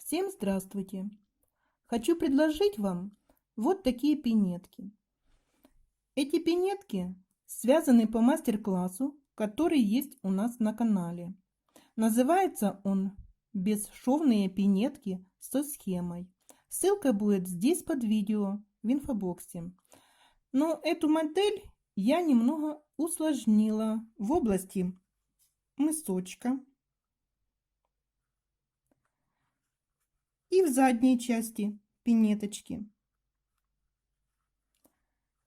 Всем здравствуйте! Хочу предложить вам вот такие пинетки. Эти пинетки связаны по мастер-классу, который есть у нас на канале. Называется он «Бесшовные пинетки со схемой». Ссылка будет здесь под видео в инфобоксе. Но эту модель я немного усложнила в области мысочка и в задней части пинеточки.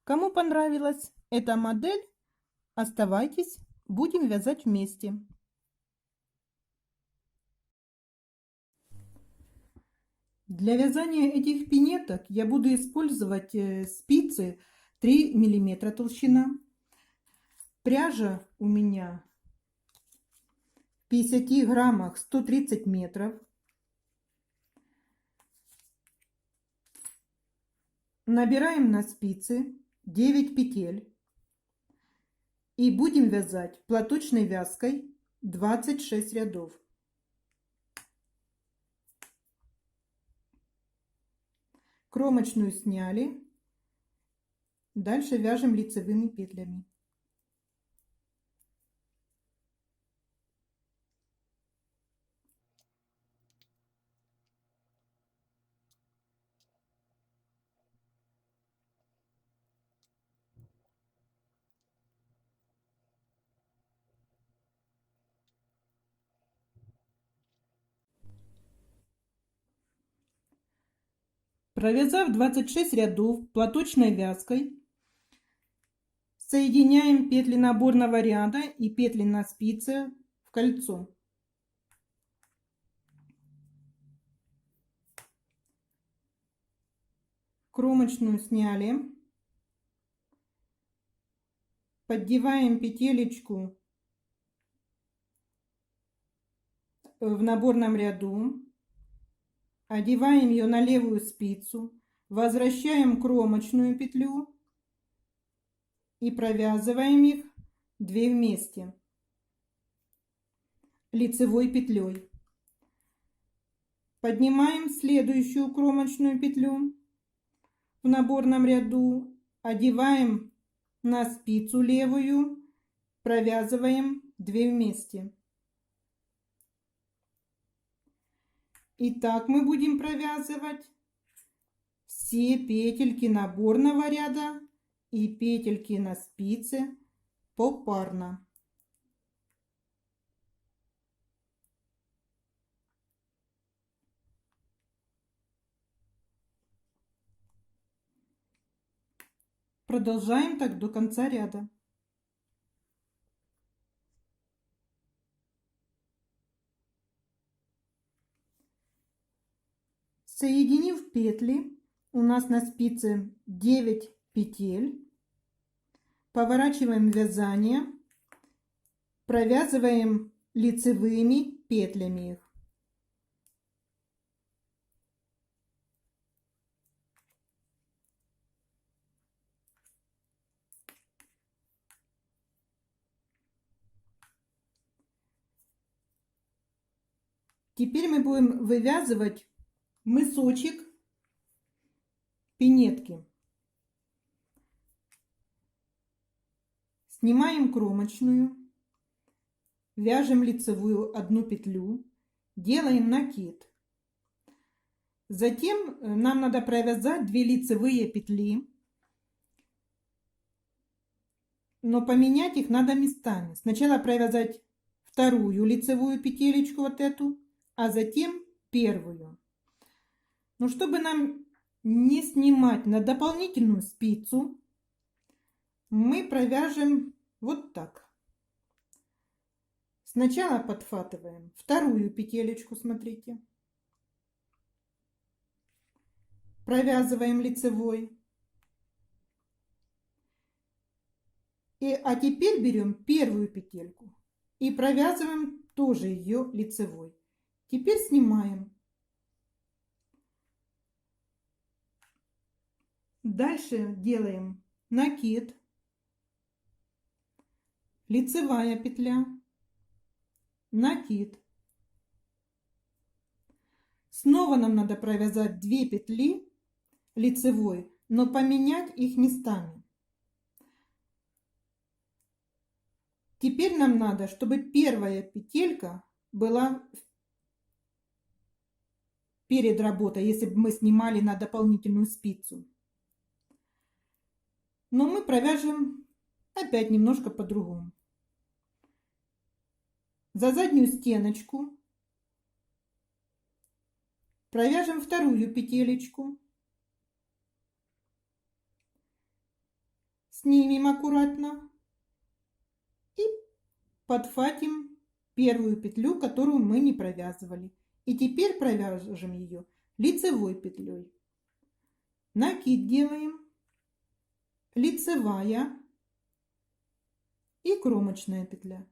Кому понравилась эта модель, оставайтесь, будем вязать вместе. Для вязания этих пинеток я буду использовать спицы 3 мм толщина. Пряжа у меня в 50 граммах 130 метров. Набираем на спицы 9 петель и будем вязать платочной вязкой 26 рядов. Кромочную сняли, дальше вяжем лицевыми петлями. Провязав 26 рядов платочной вязкой, соединяем петли наборного ряда и петли на спице в кольцо. Кромочную сняли, поддеваем петелечку в наборном ряду, одеваем ее на левую спицу, возвращаем кромочную петлю и провязываем их 2 вместе лицевой петлей. Поднимаем следующую кромочную петлю в наборном ряду, одеваем на спицу левую, провязываем 2 вместе. И так мы будем провязывать все петельки наборного ряда и петельки на спице попарно. Продолжаем так до конца ряда. Соединив петли, у нас на спице 9 петель, поворачиваем вязание, провязываем лицевыми петлями их. Теперь мы будем вывязывать мысочек пинетки. Снимаем кромочную, вяжем лицевую 1 петлю, делаем накид. Затем нам надо провязать 2 лицевые петли, но поменять их надо местами. Сначала провязать вторую лицевую петелечку, вот эту, а затем первую. Но чтобы нам не снимать на дополнительную спицу, мы провяжем вот так. Сначала подхватываем вторую петелечку, смотрите, провязываем лицевой. А теперь берем первую петельку и провязываем тоже ее лицевой. Теперь снимаем. Дальше делаем накид, лицевая петля, накид. Снова нам надо провязать 2 петли лицевой, но поменять их местами. Теперь нам надо, чтобы первая петелька была перед работой, если бы мы снимали на дополнительную спицу. Но мы провяжем опять немножко по-другому. За заднюю стеночку провяжем вторую петелечку, снимем аккуратно и подхватим первую петлю, которую мы не провязывали. И теперь провяжем ее лицевой петлей. Накид делаем, лицевая и кромочная петля.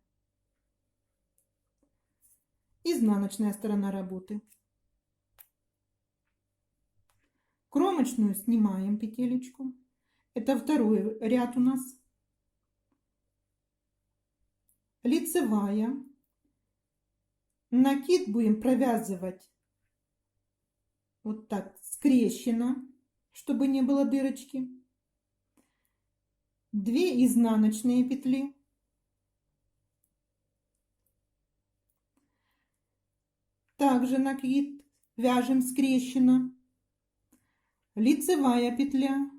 Изнаночная сторона работы. Кромочную снимаем петелечку. Это второй ряд у нас. Лицевая. Накид будем провязывать вот так скрещенно, чтобы не было дырочки. 2 изнаночные петли. Также накид вяжем скрещенно. Лицевая петля.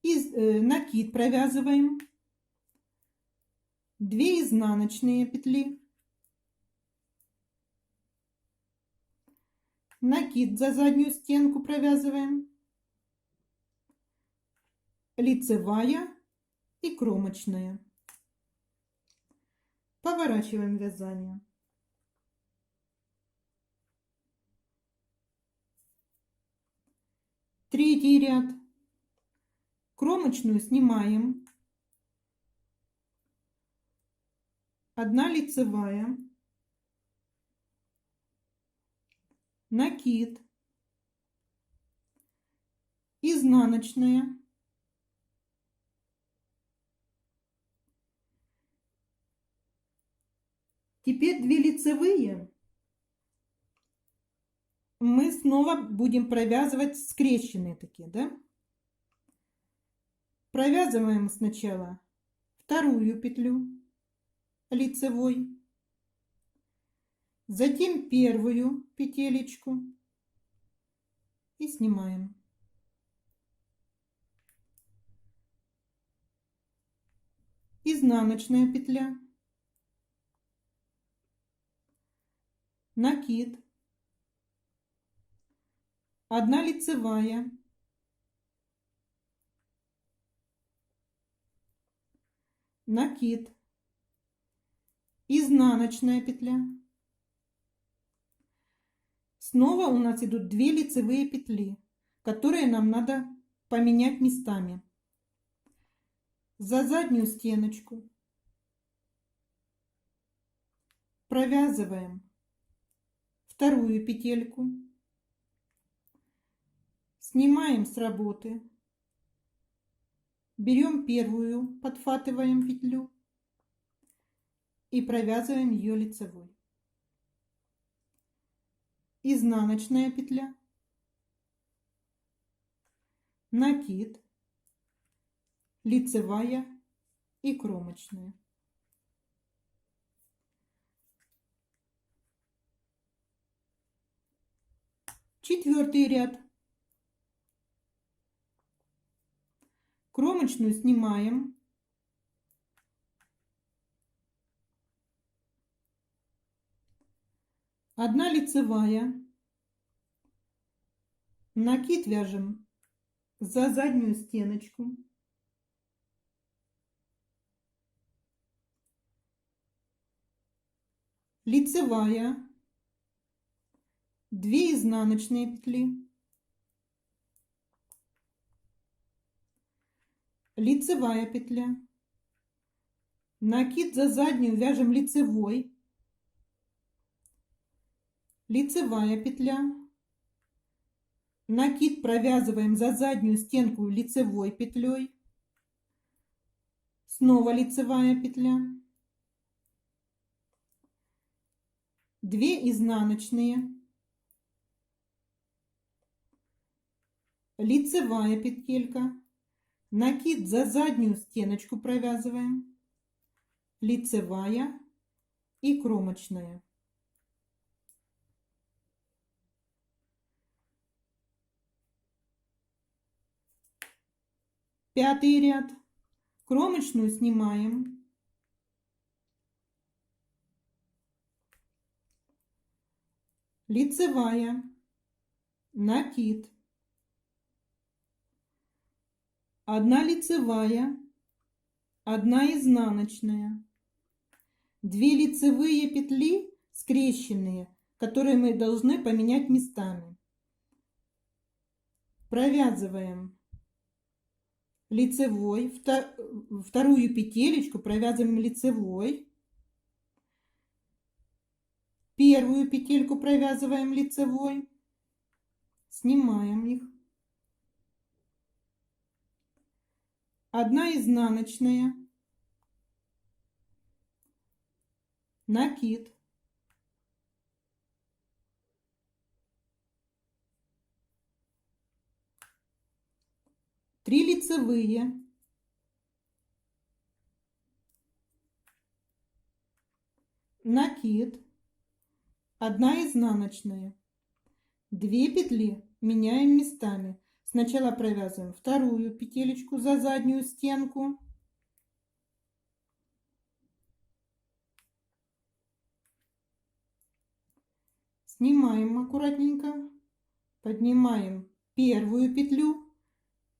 Накид провязываем. 2 изнаночные петли. Накид за заднюю стенку провязываем. Лицевая и кромочная. Поворачиваем вязание. Третий ряд. Кромочную снимаем. 1 лицевая. Накид. Изнаночная. Теперь 2 лицевые мы снова будем провязывать скрещенные такие, да? Провязываем сначала вторую петлю лицевой, затем первую петелечку и снимаем. Изнаночная петля, накид, 1 лицевая, накид, изнаночная петля. Снова у нас идут 2 лицевые петли, которые нам надо поменять местами. За заднюю стеночку провязываем вторую петельку, снимаем с работы, берем первую, подхватываем петлю и провязываем ее лицевой. Изнаночная петля, накид, лицевая и кромочная. Четвертый ряд. Кромочную снимаем. Одна лицевая. Накид вяжем за заднюю стеночку. Лицевая. 2 изнаночные петли. Лицевая петля. Накид за заднюю вяжем лицевой. Лицевая петля. Накид провязываем за заднюю стенку лицевой петлей. Снова лицевая петля. 2 изнаночные, лицевая петелька, накид за заднюю стеночку провязываем, лицевая и кромочная. Пятый ряд. Кромочную снимаем. Лицевая, накид. 1 лицевая, 1 изнаночная, 2 лицевые петли скрещенные, которые мы должны поменять местами. Провязываем лицевой, вторую петелечку провязываем лицевой, первую петельку провязываем лицевой, снимаем их, 1 изнаночная, накид, 3 лицевые, накид, 1 изнаночная, 2 петли меняем местами. Сначала провязываем вторую петелечку за заднюю стенку, снимаем аккуратненько, поднимаем первую петлю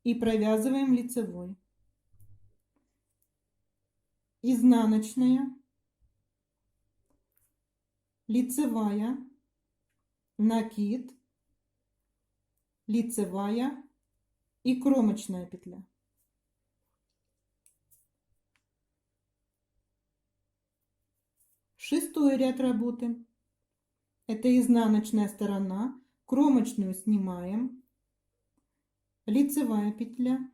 и провязываем лицевой, изнаночная, лицевая, накид, лицевая и кромочная петля. Шестой ряд работы. Это изнаночная сторона, кромочную снимаем, лицевая петля,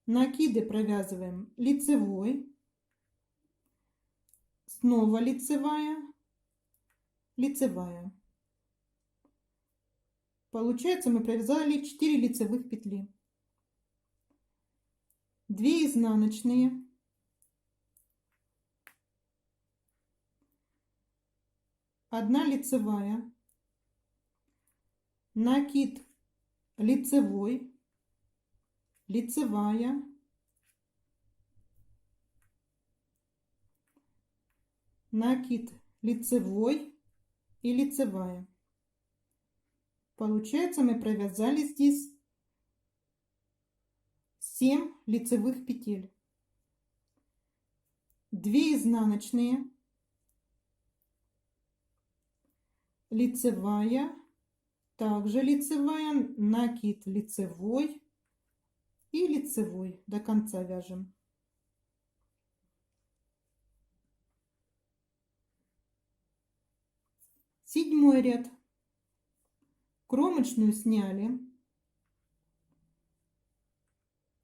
накиды провязываем лицевой, снова лицевая, лицевая. Получается, мы провязали 4 лицевых петли, 2 изнаночные, 1 лицевая, накид лицевой, лицевая, накид лицевой и лицевая. Получается, мы провязали здесь 7 лицевых петель, 2 изнаночные, лицевая, также лицевая, накид лицевой и лицевой, до конца вяжем. Седьмой ряд. Кромочную сняли,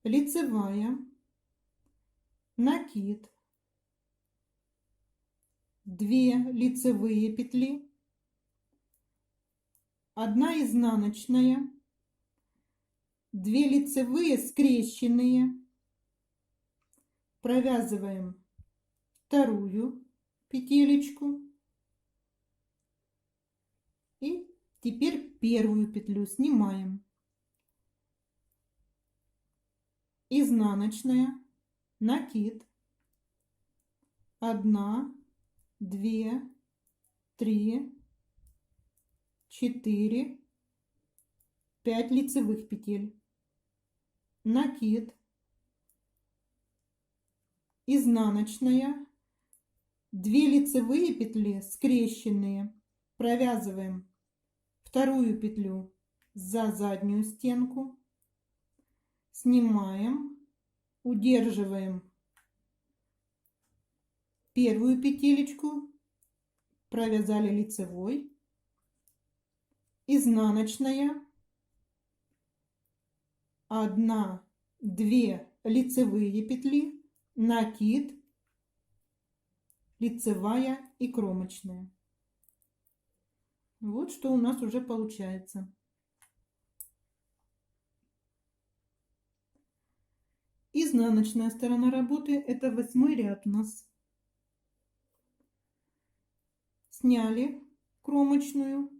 лицевая, накид, 2 лицевые петли, 1 изнаночная, 2 лицевые скрещенные, провязываем вторую петелечку и теперь первую петлю снимаем, изнаночная, накид, 1, 2, 3, 4, 5 лицевых петель, накид, изнаночная, 2 лицевые петли скрещенные, провязываем вторую петлю за заднюю стенку, снимаем, удерживаем первую петелечку, провязали лицевой, изнаночная, 1, 2 лицевые петли, накид, лицевая и кромочная. Вот что у нас уже получается. Изнаночная сторона работы — это 8-й ряд у нас. Сняли кромочную,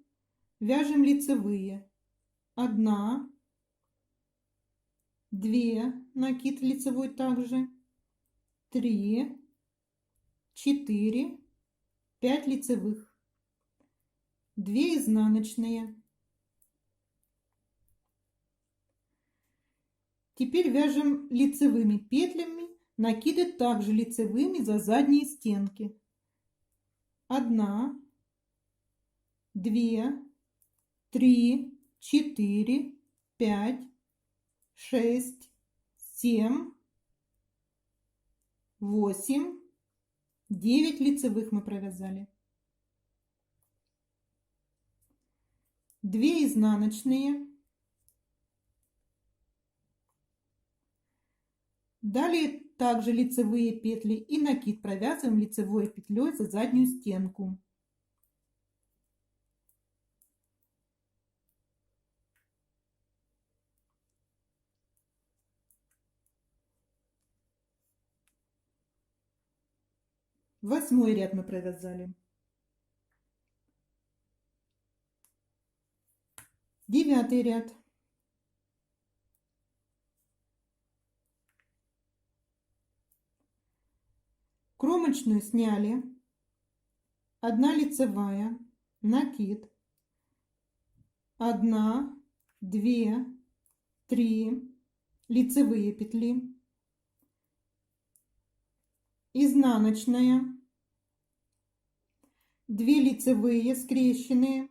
вяжем лицевые. 1, 2, накид лицевой также, 3, 4, 5 лицевых, 2 изнаночные. Теперь вяжем лицевыми петлями, накиды также лицевыми за задние стенки. 1, 2, 3, 4, 5, 6, 7, 8, 9 лицевых мы провязали. 2 изнаночные. Далее также лицевые петли и накид провязываем лицевой петлей за заднюю стенку. Восьмой ряд мы провязали. 9-й ряд. Кромочную сняли, 1 лицевая, накид, 1, 2, 3 лицевые петли, изнаночная, 2 лицевые скрещенные,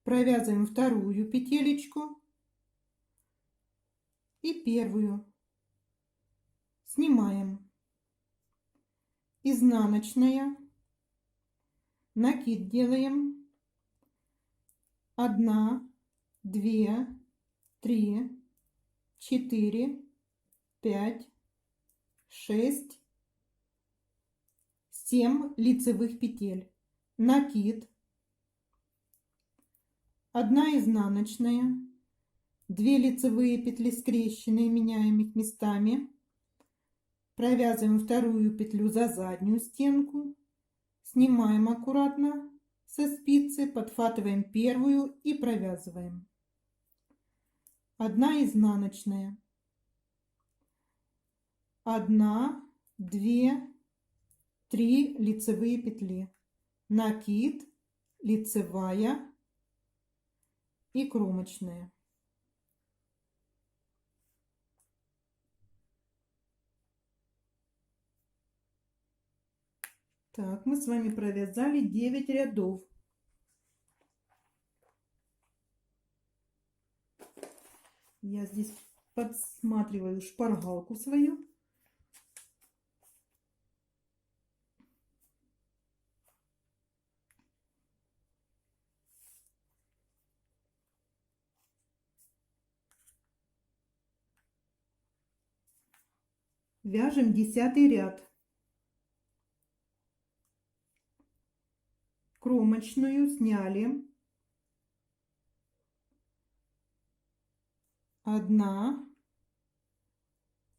провязываем вторую петелечку и первую. Снимаем, изнаночная, накид делаем, 1, 2, 3, 4, 5, 6, 7 лицевых петель, накид, 1 изнаночная, 2 лицевые петли скрещенные, меняем их местами. Провязываем вторую петлю за заднюю стенку, снимаем аккуратно со спицы, подхватываем первую и провязываем. 1 изнаночная, 1, 2, 3 лицевые петли, накид, лицевая и кромочная. Так, мы с вами провязали 9 рядов. Я здесь подсматриваю шпаргалку свою. Вяжем 10-й ряд. Кромочную сняли, 1,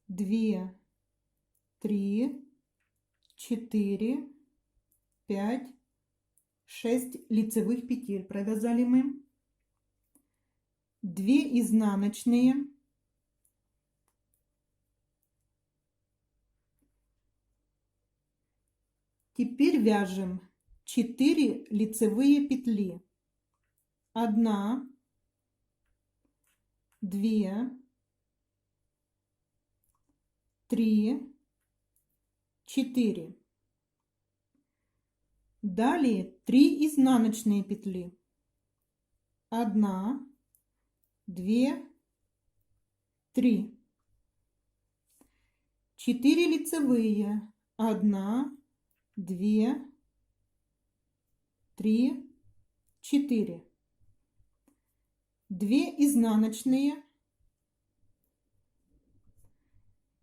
2, 3, 4, 5, 6 лицевых петель провязали мы, 2 изнаночные, теперь вяжем 4 лицевые петли, 1, 2, 3, 4. Далее 3 изнаночные петли, 1, 2, 3, 4 лицевые, 1, 2, 3, 4, 2 изнаночные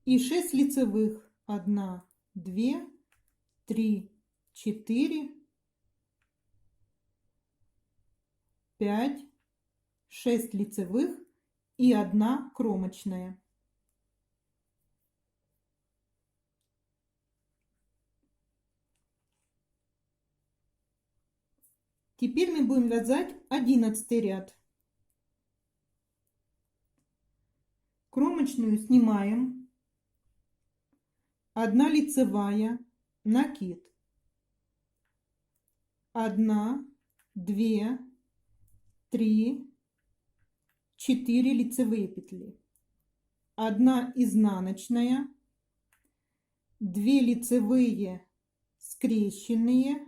и 6 лицевых, 1, 2, 3, 4, 5, 6 лицевых и 1 кромочная. Теперь мы будем вязать 11 ряд. Кромочную снимаем, 1 лицевая, накид, 1, 2, 3, 4 лицевые петли, 1 изнаночная, 2 лицевые скрещенные,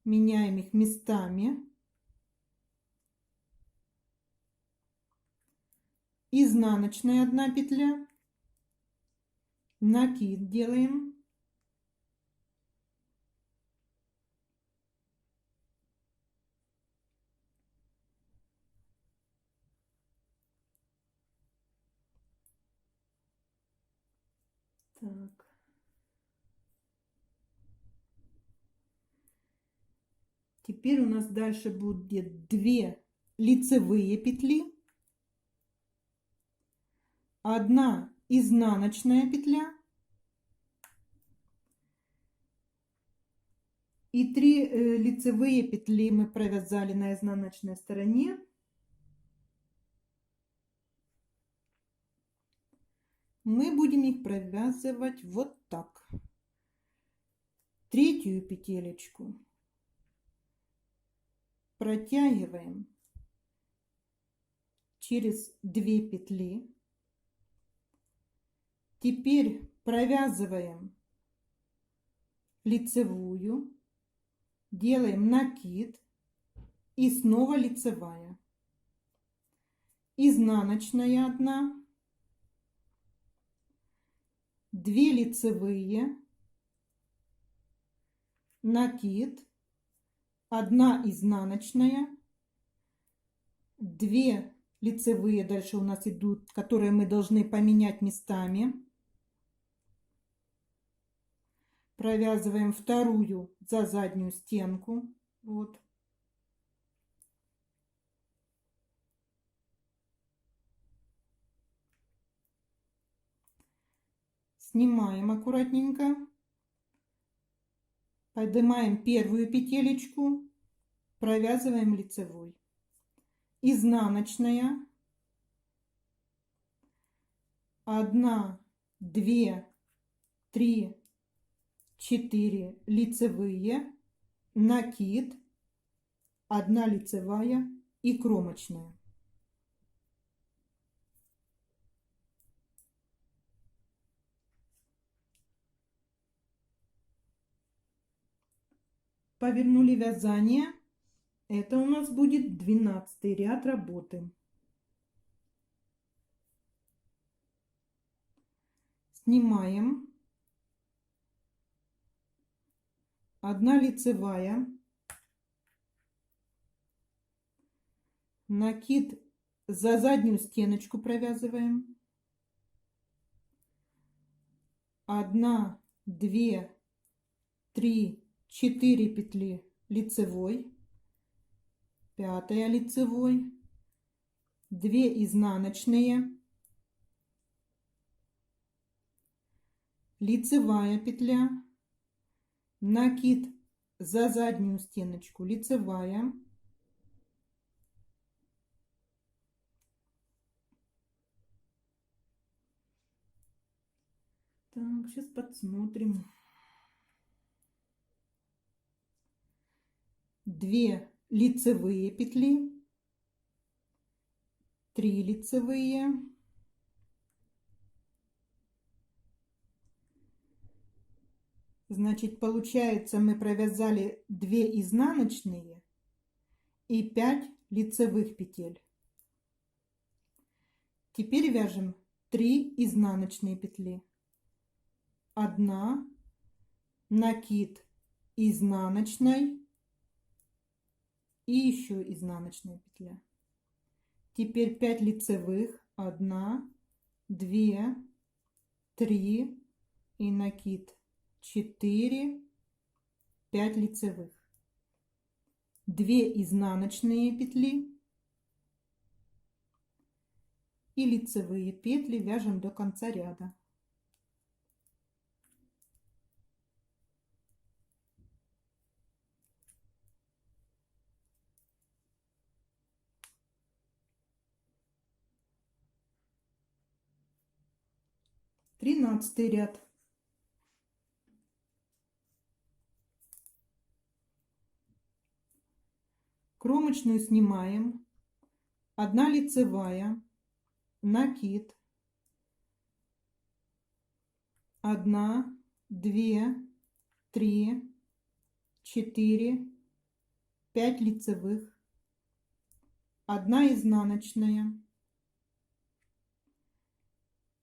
меняем их местами, изнаночная 1 петля, накид делаем, так. Теперь у нас дальше будет 2 лицевые петли, 1 изнаночная петля и 3 лицевые петли мы провязали на изнаночной стороне. Мы будем их провязывать вот так. Третью петелечку протягиваем через 2 петли. Теперь провязываем лицевую, делаем накид и снова лицевая, изнаночная 1, 2 лицевые, накид, 1 изнаночная, 2 лицевые дальше у нас идут, которые мы должны поменять местами. Провязываем вторую за заднюю стенку. Вот. Снимаем аккуратненько. Поднимаем первую петелечку, провязываем лицевой. Изнаночная. 1, 2, 3, 4 лицевые, накид, 1 лицевая и кромочная. Повернули вязание. Это у нас будет 12 ряд работы. Снимаем. 1 лицевая, накид за заднюю стеночку провязываем, 1, 2, 3, 4 петли лицевой, 5-я лицевой, 2 изнаночные, лицевая петля, накид за заднюю стеночку, лицевая, так, сейчас подсмотрим, 2 лицевые петли, 3 лицевые, значит, получается, мы провязали 2 изнаночные и 5 лицевых петель. Теперь вяжем 3 изнаночные петли, 1, накид изнаночной и еще изнаночная петля. Теперь 5 лицевых, 1, 2, 3 и и накид 4, 5 лицевых, 2 изнаночные петли и лицевые петли вяжем до конца ряда. Тринадцатый ряд. Кромочную снимаем, 1 лицевая, накид, 1, 2, 3, 4, 5 лицевых, 1 изнаночная,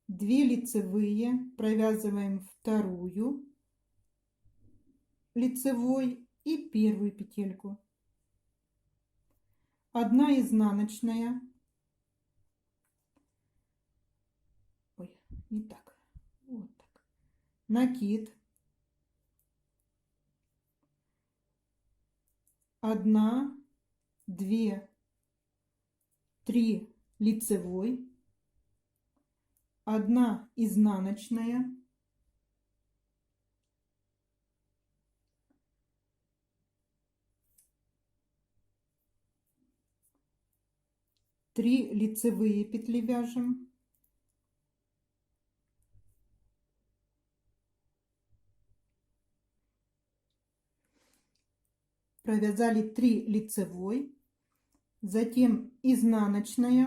2 лицевые, провязываем вторую лицевой и первую петельку, 1 изнаночная, ой, не так, вот так, накид, 1, 2, 3 лицевой, 1 изнаночная, 3 лицевые петли вяжем, провязали 3 лицевой, затем изнаночная,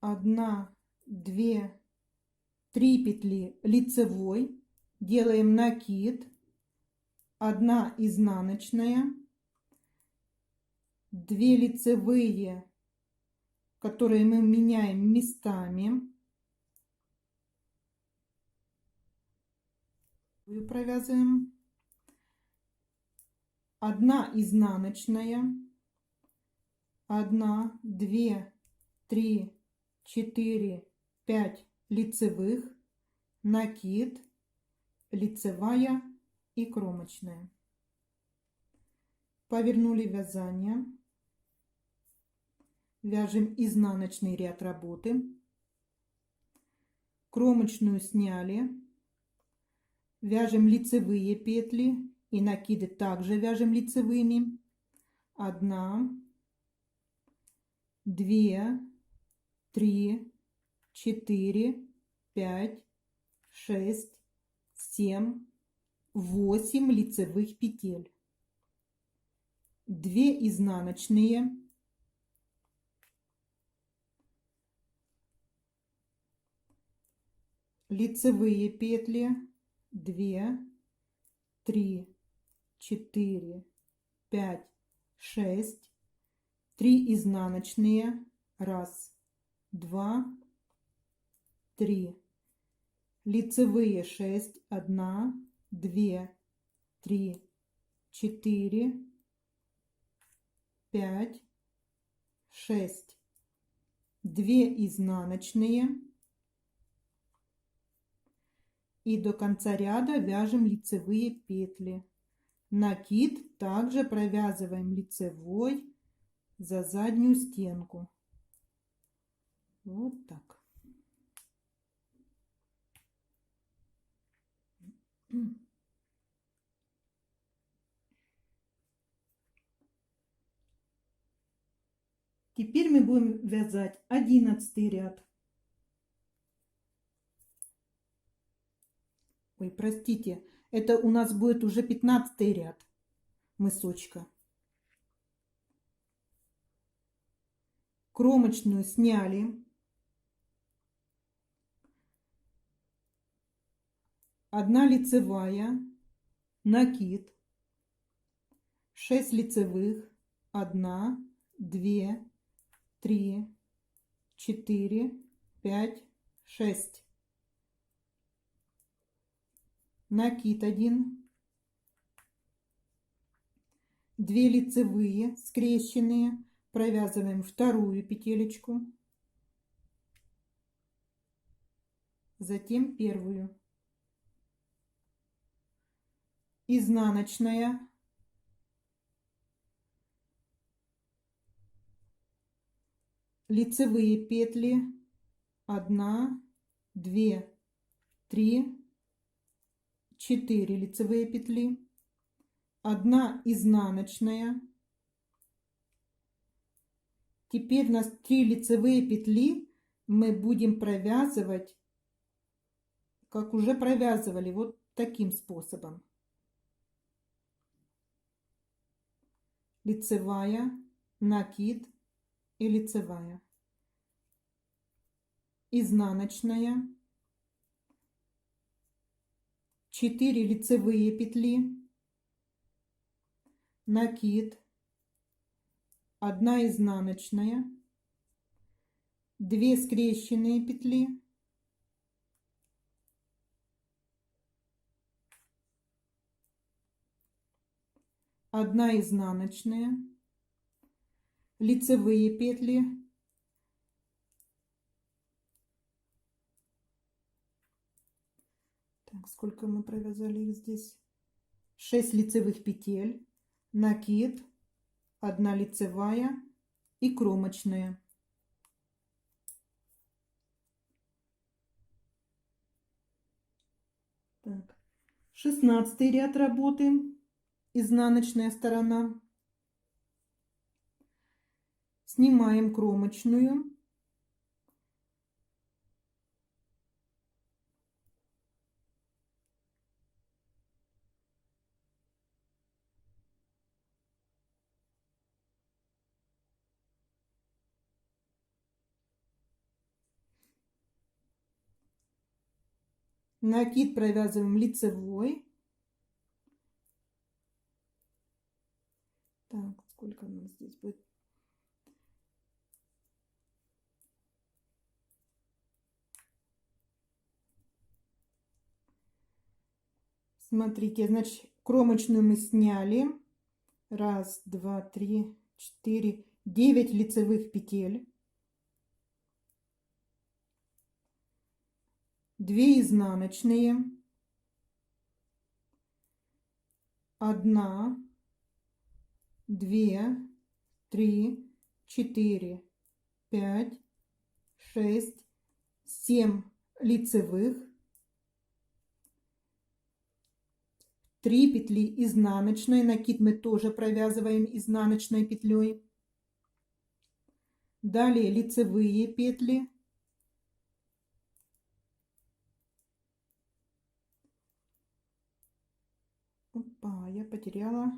1, 2, 3 петли лицевой, делаем накид, 1 изнаночная, 2 лицевые, которые мы меняем местами, провязываем, 1 изнаночная, 1, 2, 3, 4, 5 лицевых, накид, лицевая и кромочная. Повернули вязание, вяжем изнаночный ряд работы, кромочную сняли, вяжем лицевые петли и накиды также вяжем лицевыми, 1, 2, 3, 4, 5, 6, 7, 8 лицевых петель, 2 изнаночные, 2 петли, 2, 3, 4, 5, 6, 3 изнаночные, 1, 2, 3, лицевые 6, 1, 2, 3, 4, 5, 6, 2 изнаночные, и до конца ряда вяжем лицевые петли. Накид также провязываем лицевой за заднюю стенку. Вот так. Теперь мы будем вязать 11 ряд. Ой, простите, это у нас будет уже 15 ряд мысочка. Кромочную сняли, 1 лицевая, накид, 6 лицевых, 1, 2, 3, 4, 5, 6. Накид 1, 2 лицевые скрещенные, провязываем вторую петелечку, затем первую. Изнаночная, лицевые петли, 1, 2, 3, 4 лицевые петли, 1 изнаночная. Теперь у нас 3 лицевые петли мы будем провязывать, как уже провязывали, вот таким способом. Лицевая, накид и лицевая. Изнаночная, 4 лицевые петли, накид, 1 изнаночная, 2 скрещенные петли, 1 изнаночная, лицевые петли, так, сколько мы провязали их здесь, 6 лицевых петель, накид, 1 лицевая и кромочная. Так, 16 ряд работы, изнаночная сторона. Снимаем кромочную. Накид провязываем лицевой. Так, сколько у нас здесь будет? Смотрите, значит, кромочную мы сняли. 1, 2, 3, 4, 9 лицевых петель. 2 изнаночные. 1, 2, 3, 4, 5, 6, 7 лицевых. 3 петли изнаночной, накид мы тоже провязываем изнаночной петлей. Далее лицевые петли. Опа, я потеряла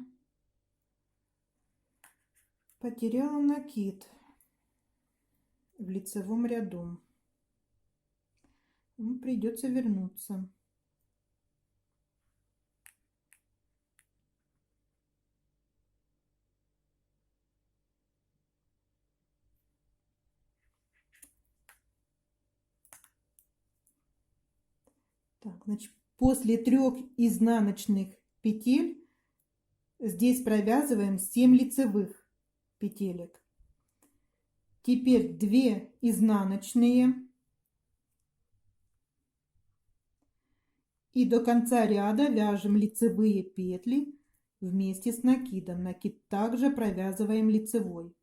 накид в лицевом ряду. Придется вернуться. Так, значит, после 3 изнаночных петель здесь провязываем 7 лицевых петелек. Теперь 2 изнаночные. И до конца ряда вяжем лицевые петли вместе с накидом. Накид также провязываем лицевой.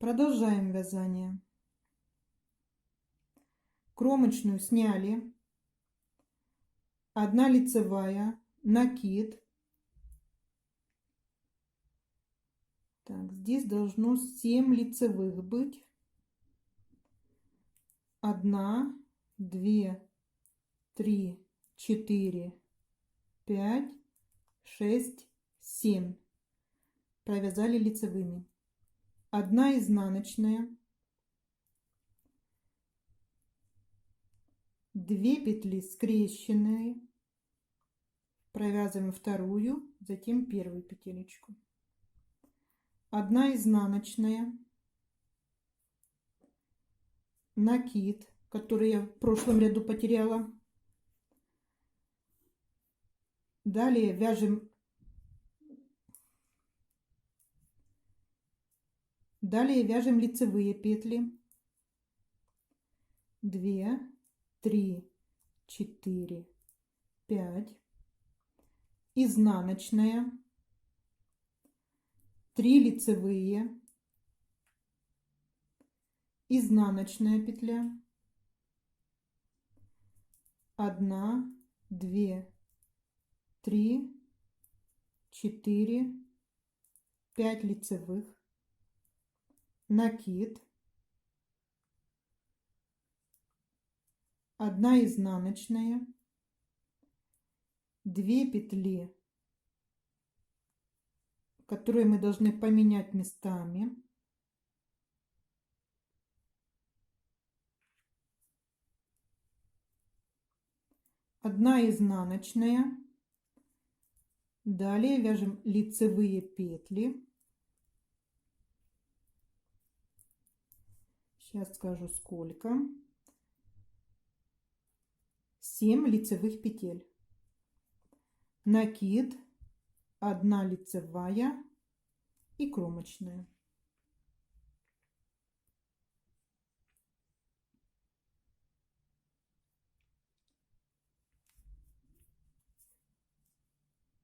Продолжаем вязание. Кромочную сняли. 1 лицевая, накид. Так, здесь должно 7 лицевых быть. 1, 2, 3, 4, 5, 6, 7. Провязали лицевыми. 1 изнаночная, 2 петли скрещенные, провязываем вторую, затем первую петелечку. 1 изнаночная, накид, который я в прошлом ряду потеряла. Далее вяжем лицевые петли. 2, 3, 4, 5. Изнаночная. 3 лицевые. Изнаночная петля. 1, 2, 3, 4, 5 лицевых. Накид. 1 изнаночная, 2 петли, которые мы должны поменять местами. Одна изнаночная. Далее вяжем лицевые петли. Сейчас скажу сколько. 7 лицевых петель. Накид, 1 лицевая и кромочная.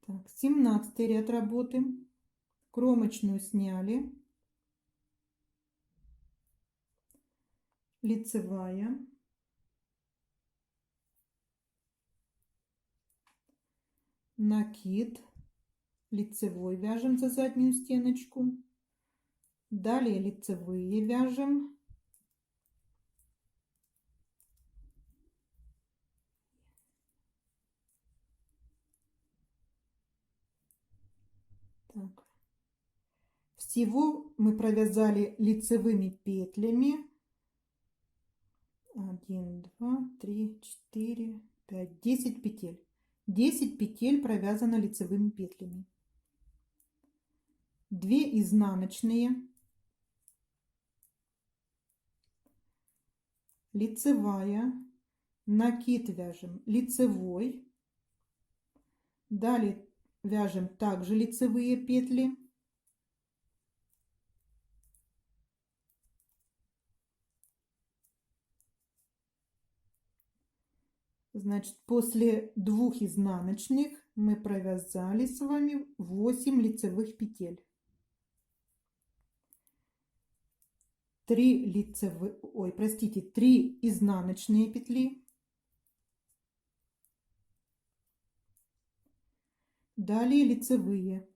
Так, 17 ряд работы. Кромочную сняли. Лицевая. Накид. Лицевой вяжем за заднюю стеночку. Далее лицевые вяжем. Так. Всего мы провязали лицевыми петлями 1, 2, 3, 4, 5, 10 петель. 10 петель провязано лицевыми петлями. 2 изнаночные, лицевая, накид вяжем лицевой. Далее вяжем также лицевые петли. Значит, после 2 изнаночных мы провязали с вами 8 лицевых петель. 3 изнаночные петли. Далее лицевые.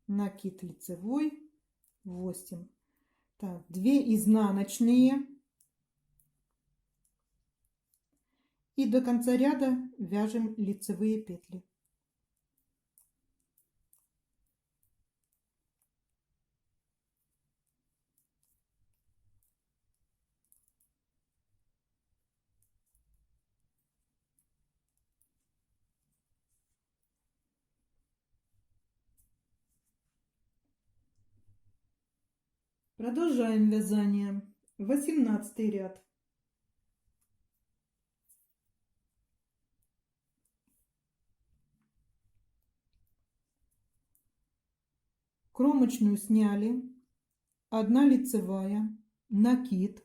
Накид лицевой 8. Так, 2 изнаночные. И до конца ряда вяжем лицевые петли. Продолжаем вязание. 18 ряд. Кромочную сняли. 1 лицевая, накид,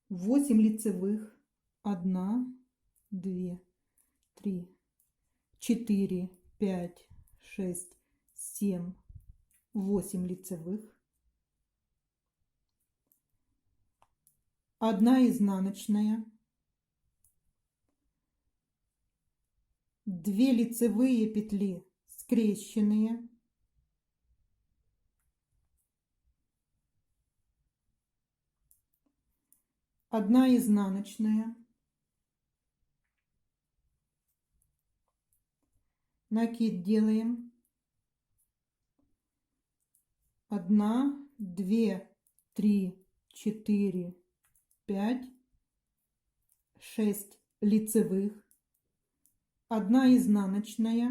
8 лицевых, 1, 2, 3, 4, 5, 6, 7, 8 лицевых, 1 изнаночная, 2 лицевые петли скрещенные, 1 изнаночная, накид делаем, 1, 2, 3, 4, 5, 6 лицевых, 1 изнаночная,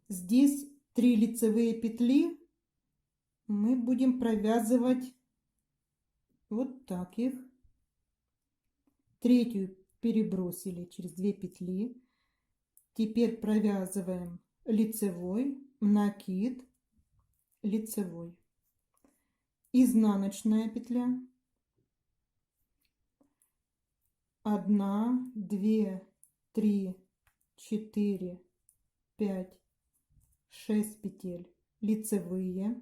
здесь 3 лицевые петли, мы будем провязывать вот так их. Третью перебросили через 2 петли. Теперь провязываем лицевой, накид, лицевой, изнаночная петля, 1, 2, 3, 4, 5, 6 петель лицевые,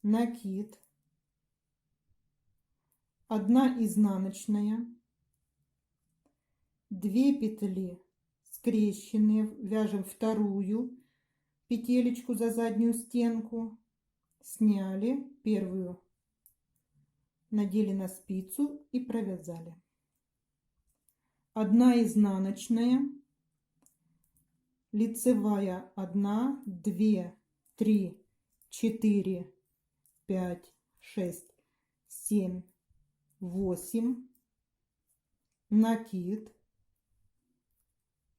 накид, 1 изнаночная, 2 петли скрещенные, вяжем вторую петелечку за заднюю стенку, сняли первую, надели на спицу и провязали. 1 изнаночная, лицевая 1, 2, 3, 4, 5, 6, 7, 8, накид,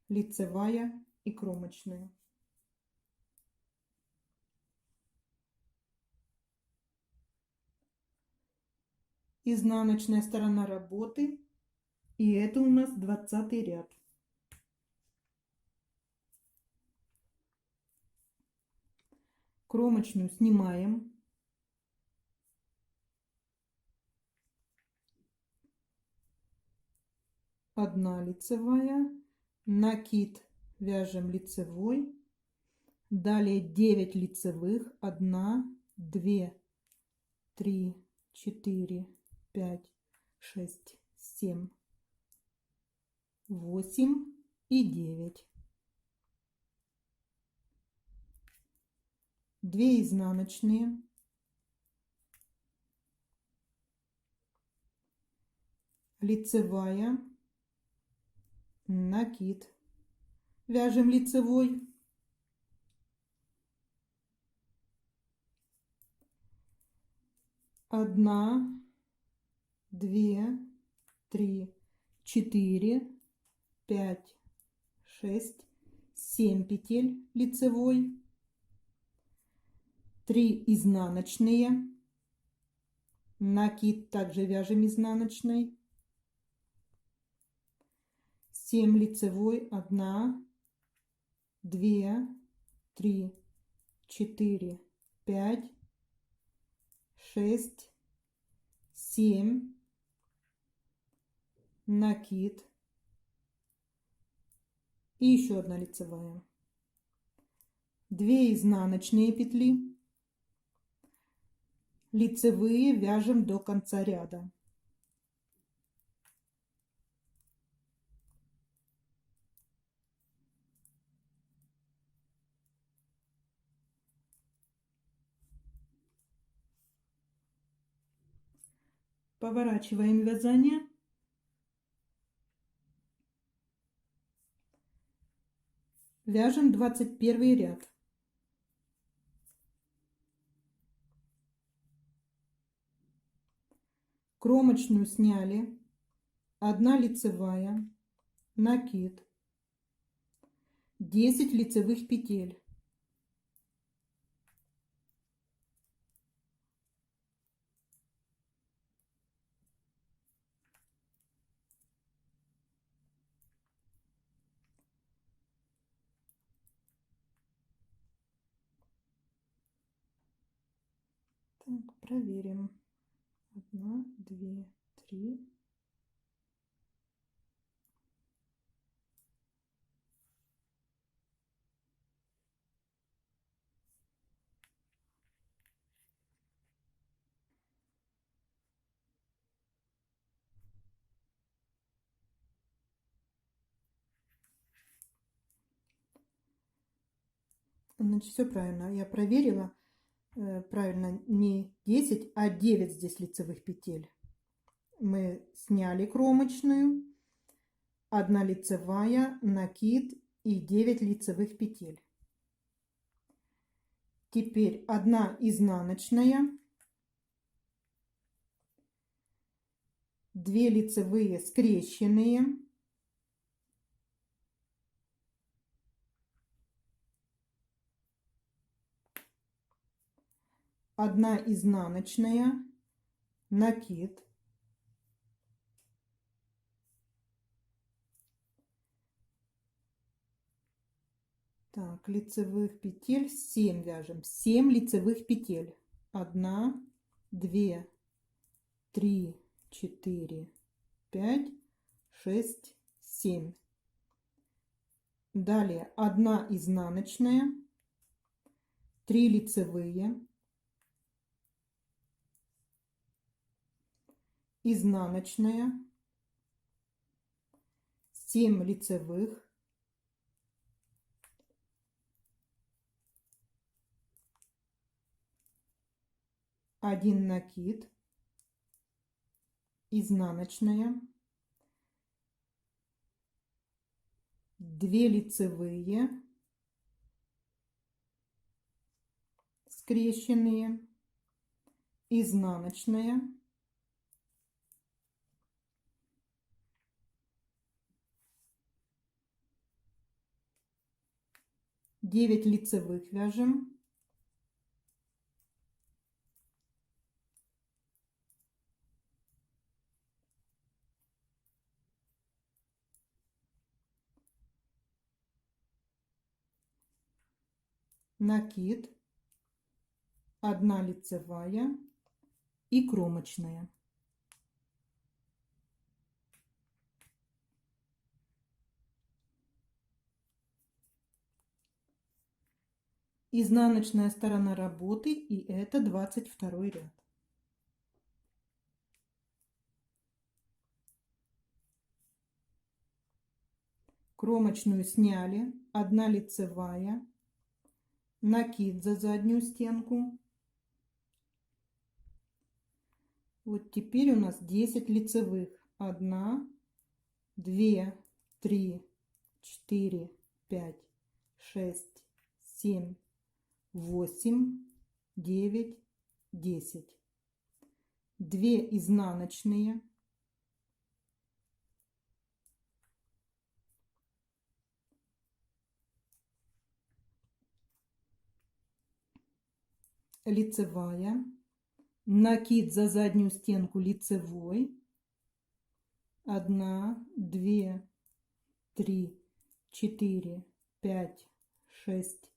лицевая и кромочная. Изнаночная сторона работы, и это у нас 20 ряд. Кромочную снимаем. Одна лицевая, накид вяжем лицевой, далее 9 лицевых, 1, 2, 3, 4, 5, 6, 7, 8 и 9. 2 изнаночные, лицевая, накид, вяжем лицевой, 1, 2, 3, 4, 5, 6, 7 петель лицевой, 3 изнаночные, накид также вяжем изнаночной, 7 лицевой, 1, 2, 3, 4, 5, 6, 7, накид и еще 1 лицевая, 2 изнаночные петли, лицевые вяжем до конца ряда. Поворачиваем вязание. Вяжем 21 ряд. Кромочную сняли, 1 лицевая, накид, 10 лицевых петель. Так, проверим. 1, 2, 3. Значит, все правильно. Я проверила. Правильно, не 10, а 9 здесь лицевых петель. Мы сняли кромочную, 1 лицевая, накид и 9 лицевых петель. Теперь 1 изнаночная, 2 лицевые скрещенные, 1 изнаночная, накид, так, лицевых петель 7 вяжем, 7 лицевых петель, 1, 2, 3, 4, 5, 6, 7. Далее 1 изнаночная, 3 лицевые, изнаночная, 7 лицевых, 1 накид, изнаночная, 2 лицевые, скрещенные, изнаночная, 9 лицевых вяжем, накид, 1 лицевая и кромочная. Изнаночная сторона работы, и это 22 ряд. Кромочную сняли, 1 лицевая, накид за заднюю стенку. Вот теперь у нас 10 лицевых. 1, 2, 3, 4, 5, 6, 7, 8, 9, 10. 2 изнаночные, лицевая, накид за заднюю стенку лицевой, 1, 2, 3, 4, 5, 6,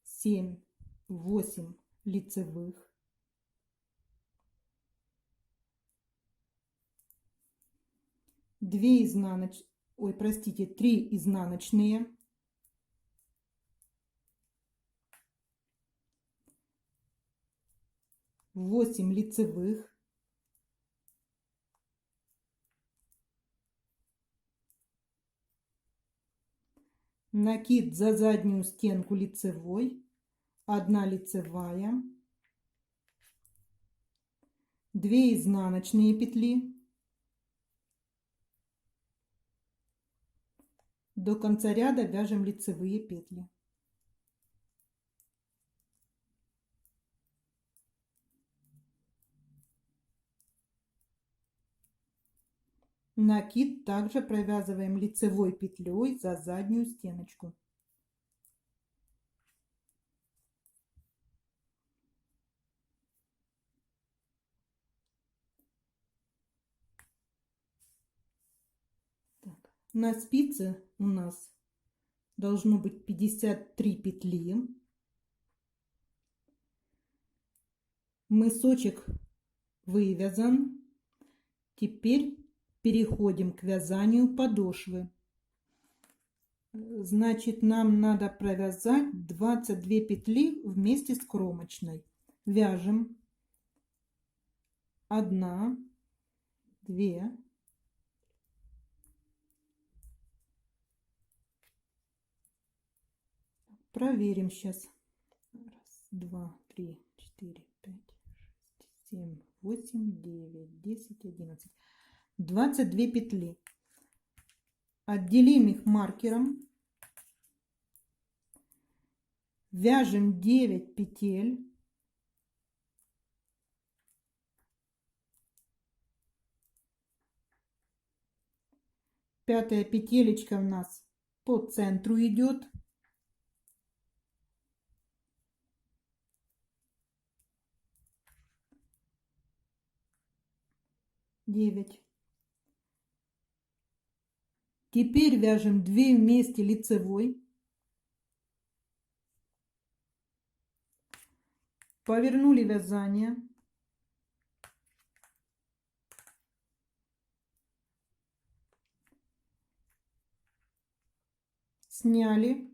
7, 8 лицевых, 2 изнаночные, ой, простите, 3 изнаночные, 8 лицевых, накид за заднюю стенку лицевой, 1 лицевая, 2 изнаночные петли. До конца ряда вяжем лицевые петли. Накид также провязываем лицевой петлей за заднюю стеночку. Так. На спице у нас должно быть 53 петли. Мысочек вывязан. Теперь переходим к вязанию подошвы. Значит, нам надо провязать 22 петли вместе с кромочной. Вяжем 1, 2, проверим сейчас. 1, 2, 3, 4, 5, 6, 7, 8, 9, 10, 11. 22 петли. Отделим их маркером. Вяжем 9 петель. Пятая петелечка у нас по центру идет. Девять. Теперь вяжем 2 вместе лицевой. Повернули вязание. Сняли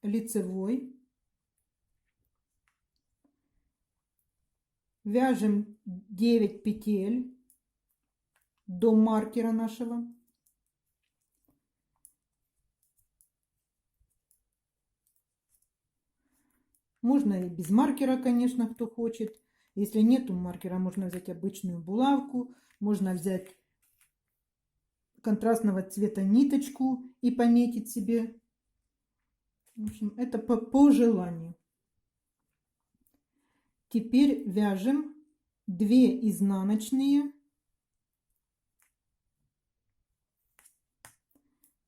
лицевой. Вяжем 9 петель до маркера нашего. Можно и без маркера, конечно, кто хочет. Если нету маркера, можно взять обычную булавку, можно взять контрастного цвета ниточку и пометить себе. В общем, это по желанию. Теперь вяжем 2 изнаночные.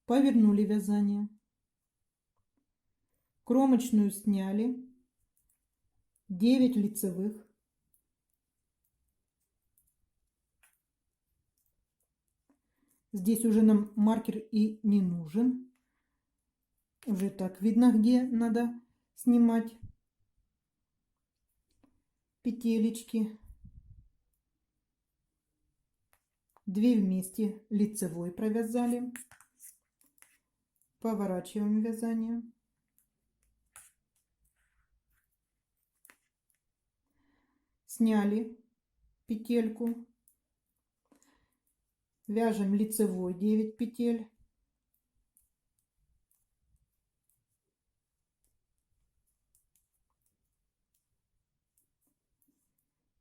Повернули вязание. Кромочную сняли. 9 лицевых. Здесь уже нам маркер и не нужен. Уже так видно, где надо снимать петелечки. 2 вместе лицевой провязали. Поворачиваем вязание. Сняли петельку. Вяжем лицевой 9 петель.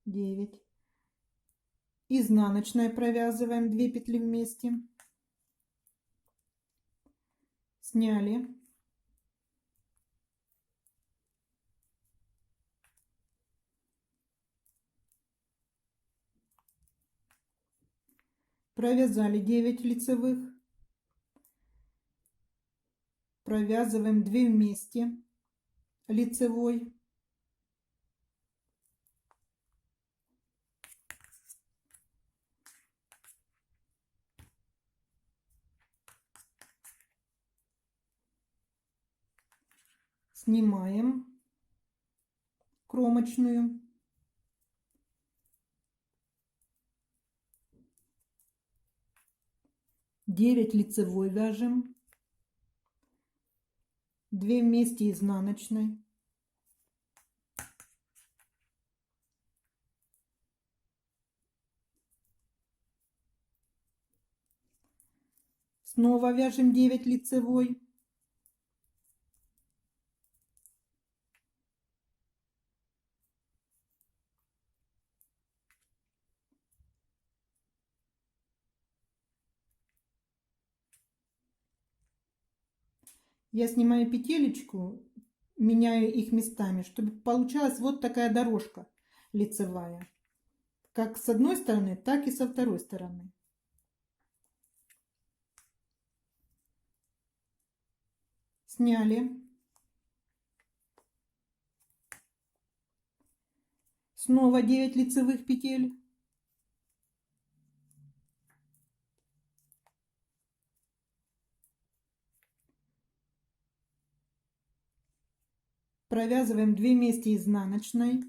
Девять. Изнаночной провязываем 2 петли вместе. Сняли. Провязали 9 лицевых. Провязываем 2 вместе лицевой. Снимаем кромочную. Девять лицевой вяжем. 2 вместе изнаночной. Снова вяжем 9 лицевой. Я снимаю петелечку, меняю их местами, чтобы получалась вот такая дорожка лицевая. Как с одной стороны, так и со второй стороны. Сняли. Снова 9 лицевых петель. Провязываем 2 вместе изнаночной.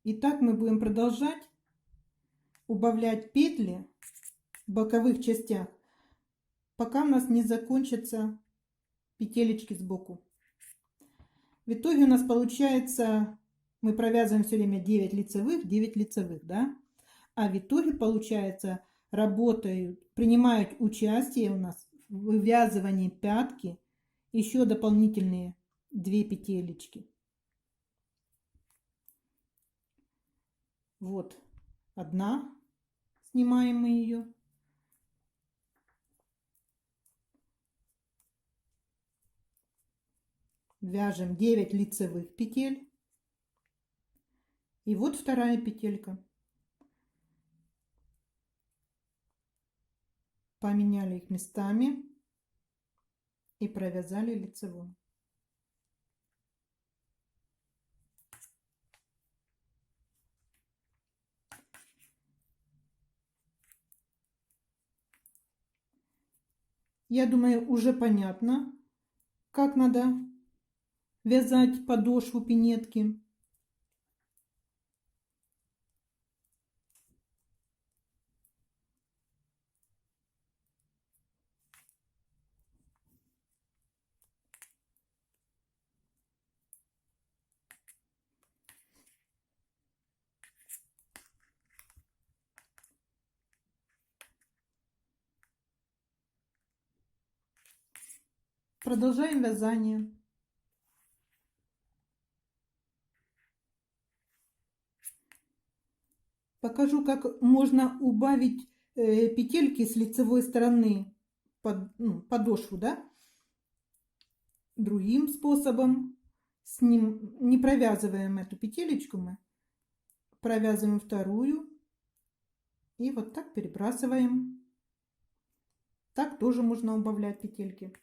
И так мы будем продолжать убавлять петли в боковых частях, пока у нас не закончатся петелечки сбоку. В итоге у нас получается, мы провязываем все время 9 лицевых, да? А в итоге получается, принимают участие у нас в вывязывании пятки еще дополнительные 2 петелечки. Вот одна, снимаем мы ее. Вяжем 9 лицевых петель. И вот вторая петелька. Поменяли их местами и провязали лицевую. Я думаю, уже понятно, как надо вязать подошву пинетки. Продолжаем вязание. Покажу, как можно убавить петельки с лицевой стороны подошву, да? Другим способом. Не провязываем эту петелечку, мы провязываем вторую и вот так перебрасываем. Так тоже можно убавлять петельки.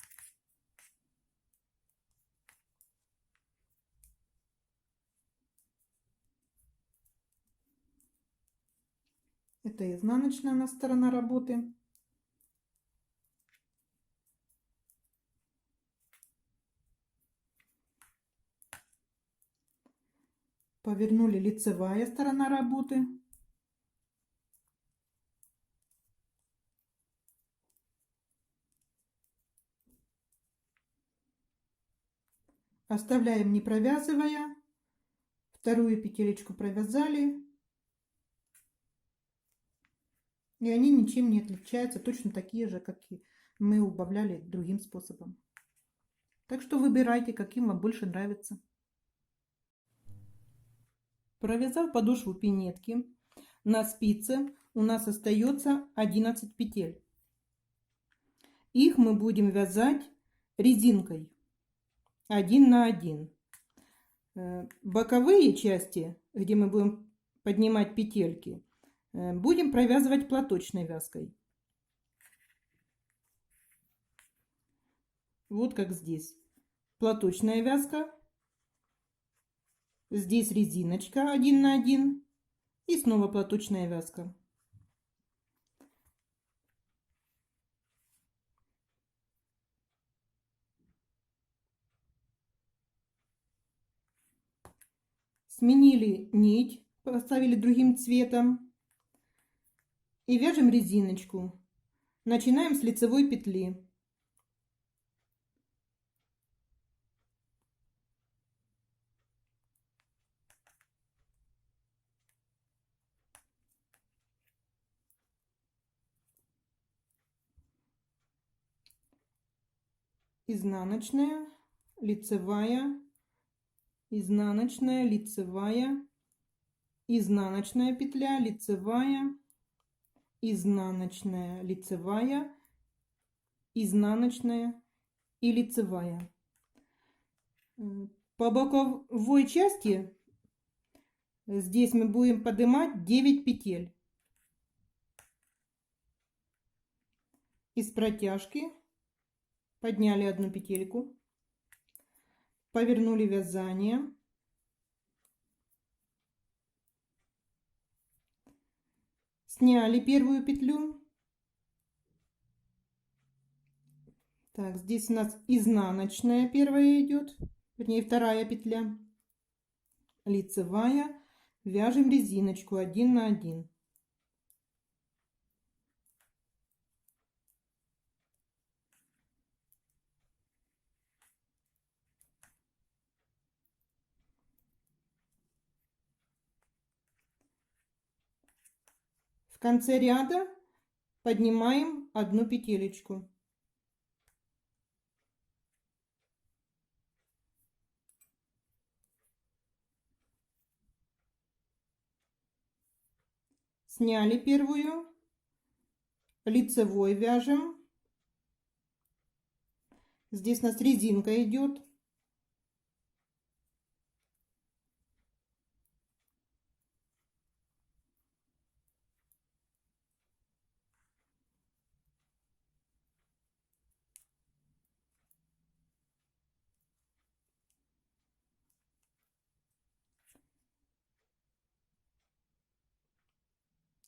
Это изнаночная у нас сторона работы. Повернули, лицевая сторона работы. Оставляем не провязывая. Вторую петелечку провязали. И они ничем не отличаются, точно такие же, как и мы убавляли другим способом. Так что выбирайте, каким вам больше нравится. Провязав подошву пинетки, на спице у нас остается 11 петель. Их мы будем вязать резинкой 1 на 1. Боковые части, где мы будем поднимать петельки, будем провязывать платочной вязкой. Вот как здесь. Платочная вязка. Здесь резиночка 1 на 1. И снова платочная вязка. Сменили нить, поставили другим цветом. И вяжем резиночку. Начинаем с лицевой петли. Изнаночная, лицевая, изнаночная, лицевая, изнаночная петля, лицевая, изнаночная, лицевая, изнаночная и лицевая. По боковой части здесь мы будем поднимать 9 петель. Из протяжки подняли одну петельку, повернули вязание, сняли первую петлю. Так, здесь у нас изнаночная первая идет, вернее вторая петля, лицевая, вяжем резиночку 1 на 1. В конце ряда поднимаем одну петелечку. Сняли первую, лицевой вяжем. Здесь у нас резинка идет.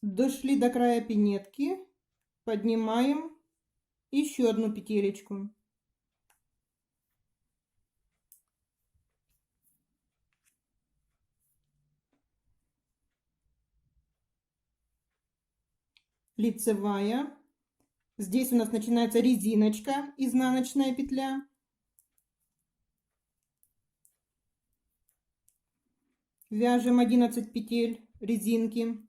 Дошли до края пинетки, поднимаем еще одну петелечку. Лицевая. Здесь у нас начинается резиночка, изнаночная петля. Вяжем 11 петель резинки.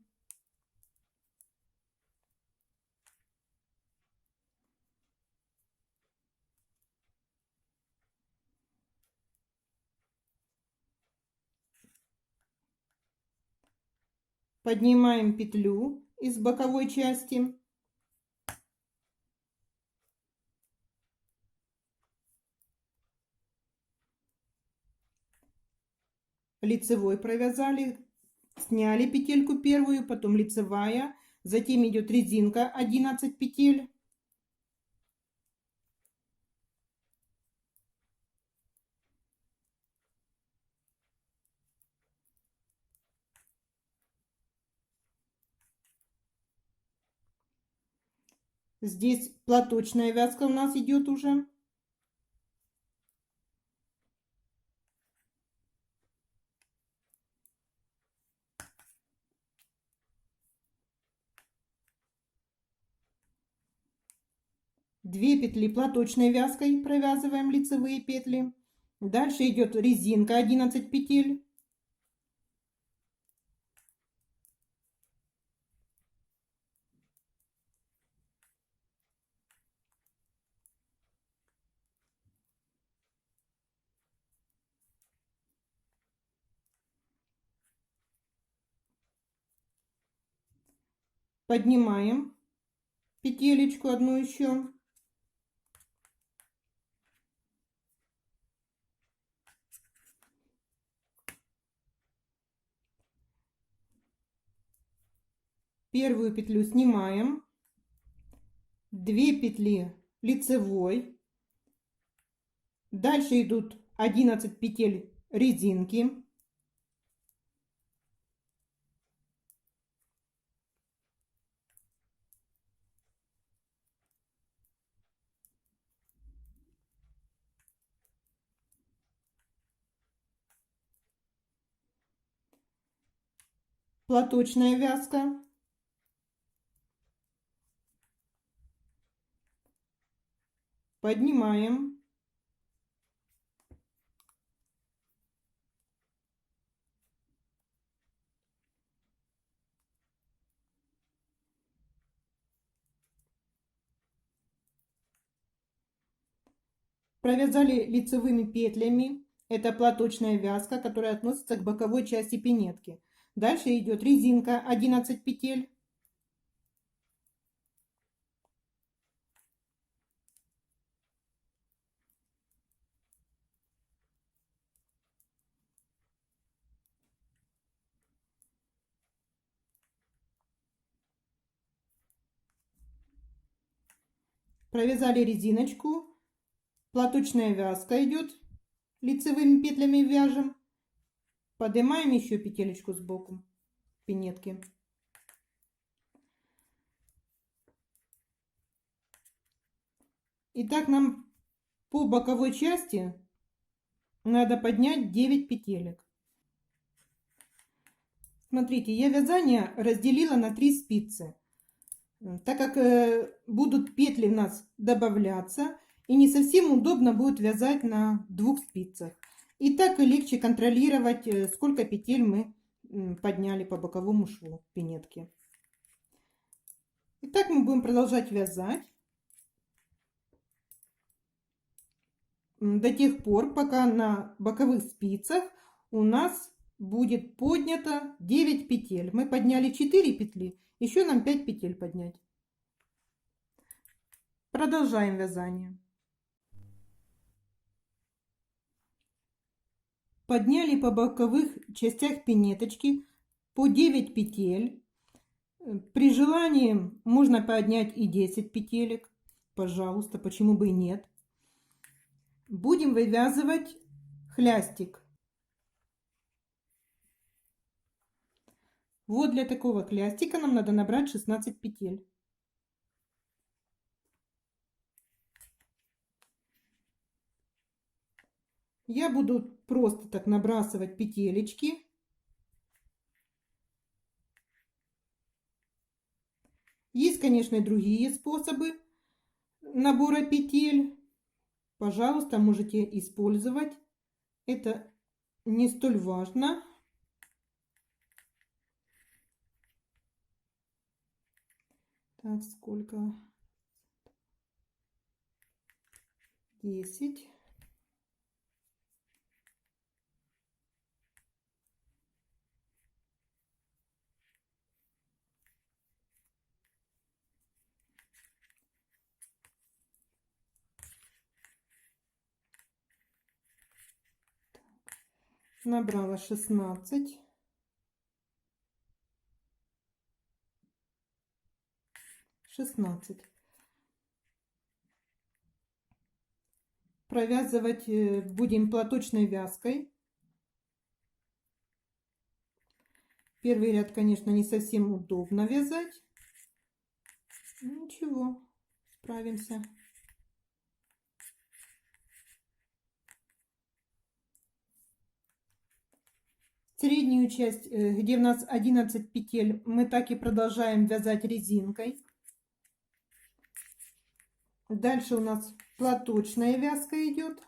Поднимаем петлю из боковой части. Лицевой провязали, сняли петельку первую, потом лицевая, затем идет резинка 11 петель. Здесь платочная вязка у нас идет уже. Две петли платочной вязкой провязываем лицевые петли. Дальше идет резинка 11 петель. Поднимаем петелечку одну еще. Первую петлю снимаем. 2 петли лицевой. Дальше идут 11 петель резинки. Платочная вязка. Поднимаем. Провязали лицевыми петлями. Это платочная вязка, которая относится к боковой части пинетки. Дальше идет резинка 11 петель. Провязали резиночку. Платочная вязка идет. Лицевыми петлями вяжем. Поднимаем еще петелечку сбоку пинетки. Итак, нам по боковой части надо поднять 9 петелек. Смотрите, я вязание разделила на 3 спицы, так как будут петли у нас добавляться, и не совсем удобно будет вязать на 2 спицах. И так легче контролировать, сколько петель мы подняли по боковому шву пинетки. Итак, мы будем продолжать вязать до тех пор, пока на боковых спицах у нас будет поднято 9 петель. Мы подняли 4 петли, еще нам 5 петель поднять. Продолжаем вязание. Подняли по боковых частях пинеточки по 9 петель. При желании можно поднять и 10 петелек. Пожалуйста, почему бы и нет. Будем вывязывать хлястик. Вот для такого хлястика нам надо набрать 16 петель. Я буду просто так набрасывать петелечки. Есть, конечно, и другие способы набора петель. Пожалуйста, можете использовать. Это не столь важно. Так, сколько? 10. Набрала 16. 16. Провязывать будем платочной вязкой. Первый ряд, конечно, не совсем удобно вязать. Ничего, справимся. Среднюю часть, где у нас 11 петель, мы так и продолжаем вязать резинкой. Дальше у нас платочная вязка идет.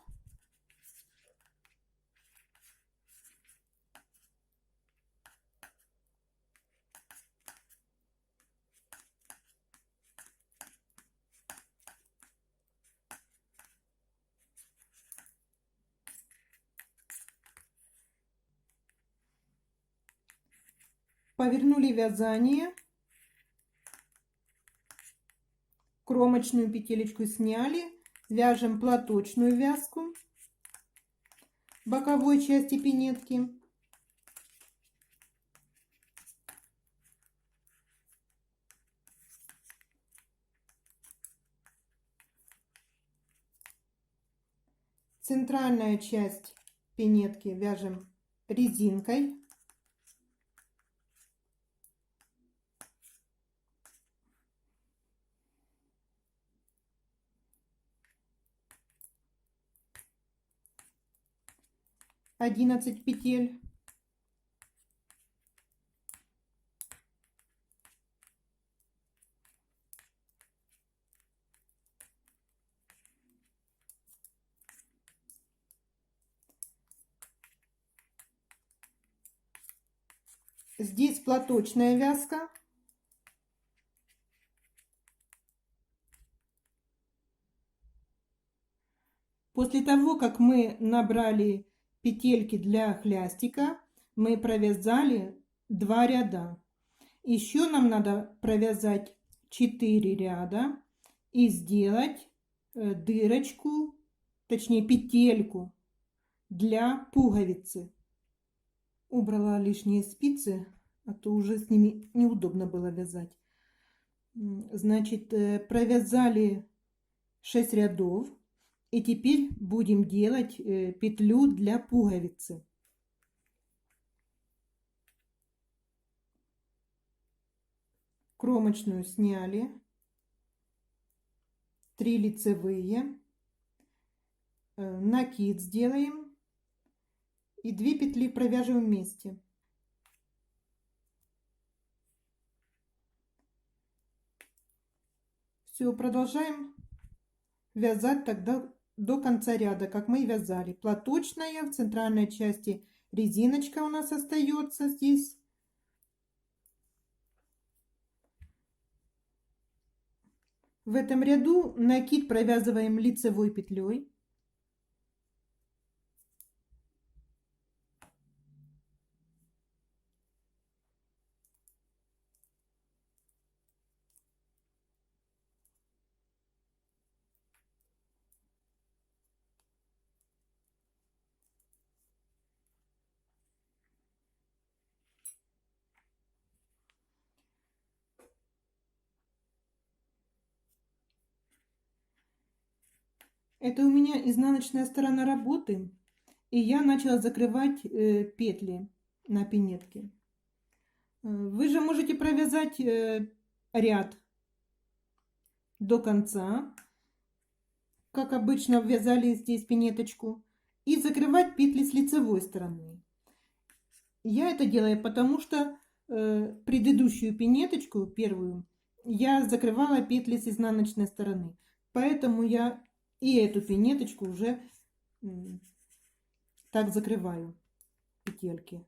Повернули вязание. Кромочную петелечку сняли. Вяжем платочную вязку боковой части пинетки. Центральная часть пинетки вяжем резинкой. Одиннадцать петель. Здесь платочная вязка. После того, как мы набрали петельки для хлястика, мы провязали 2 ряда. Еще нам надо провязать 4 ряда и сделать дырочку, точнее петельку для пуговицы. Убрала лишние спицы, а то уже с ними неудобно было вязать. Значит, провязали 6 рядов. И теперь будем делать петлю для пуговицы. Кромочную сняли. 3 лицевые. Накид сделаем. И 2 петли провяжем вместе. Все, продолжаем вязать тогда до конца ряда, как мы и вязали. Платочная, в центральной части резиночка у нас остается здесь. В этом ряду накид провязываем лицевой петлей. Это у меня изнаночная сторона работы, и я начала закрывать петли на пинетке. Вы же можете провязать ряд до конца, как обычно ввязали здесь пинеточку, и закрывать петли с лицевой стороны. Я это делаю, потому что предыдущую пинеточку, первую, я закрывала петли с изнаночной стороны. Поэтому я и эту пинеточку уже так закрываю петельки.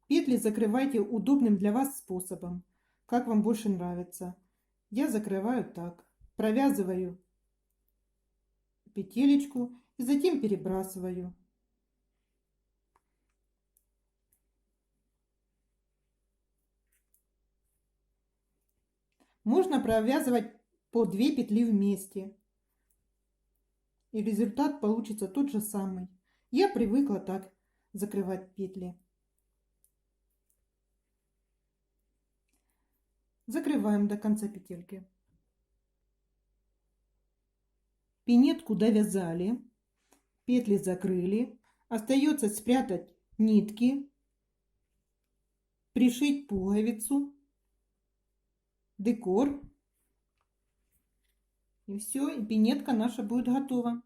Петли закрывайте удобным для вас способом, как вам больше нравится. Я закрываю так, провязываю петелечку и затем перебрасываю. Можно провязывать по 2 петли вместе, и результат получится тот же самый. Я привыкла так закрывать петли. Закрываем до конца петельки. Пинетку довязали, петли закрыли. Остается спрятать нитки, пришить пуговицу, декор. И все, и пинетка наша будет готова.